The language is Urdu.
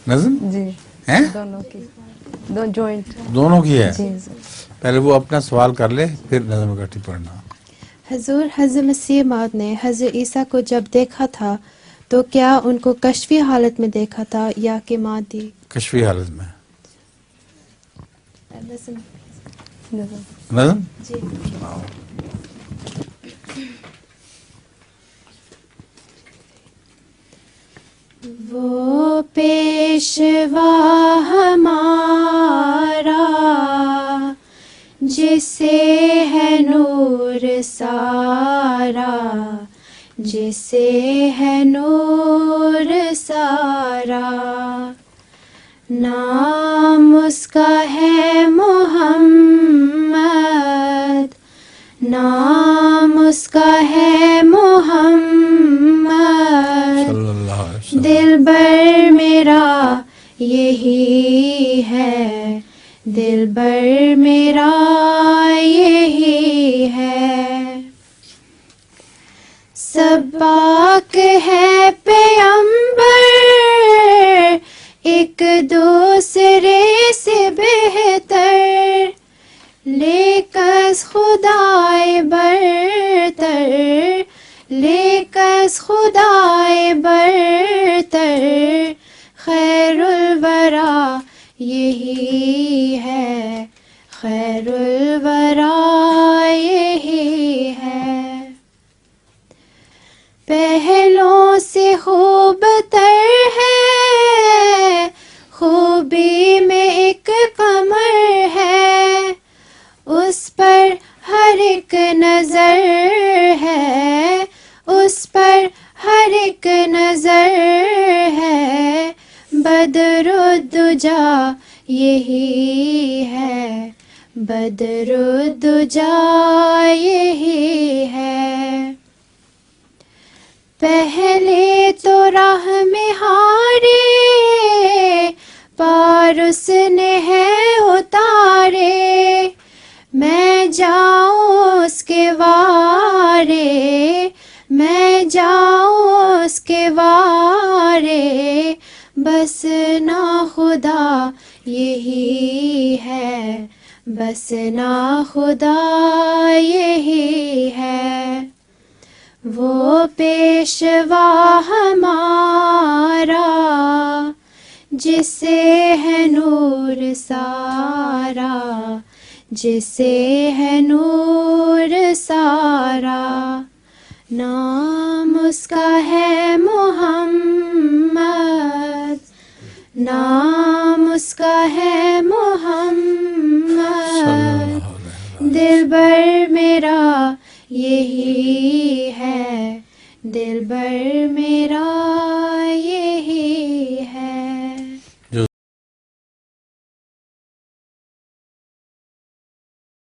نظم جی ہیں دونوں کی جوائنٹ دونوں کی ہے. جی. پہلے وہ اپنا سوال کر لے پھر نظم اکٹھی پڑھنا. حضور حضرت مسیح موعود نے حضرت عیسیٰ کو جب دیکھا تھا تو کیا ان کو کشفی حالت میں دیکھا تھا یا کہ مادی؟ کشفی حالت میں. نظم. نظم جی. وہ پیشوا ہمارا جسے ہے نور سارا، جسے ہے نور سارا، نام اس کا ہے محمد، نام اس کا ہے محمد، صلی اللہ علیہ وسلم. دلبر میرا یہی ہے، دلبر میرا یہی ہے. سب پاک ہے پیغمبر ایک دوسرے سے بہتر، لیکس خدائے برتر، لیکس خدائے برتر، خیر الورا یہی ہے، خیر الورا یہی ہے. پہلوں سے خوب تر ہے، خوبی میں ایک قمر ہے، اس پر ہر ایک نظر ہے، اس پر ہر ایک نظر ہے. بدر الدجا یہی ہے، بدر الدجا یہی ہے. پہلے تو راہ میں ہارے پار اس نے ہے اتارے، میں جاؤں اس کے وارے، میں جاؤں اس کے وارے، بس نا خدا یہی ہے، بس نا خدا یہی ہے. وہ پیشوا ہمارا جسے ہے نور سارا، جسے ہے نور سارا، نام اس کا ہے محمد، نام اس کا ہے محمد، دلبر میرا یہی ہے، دلبر میرا یہ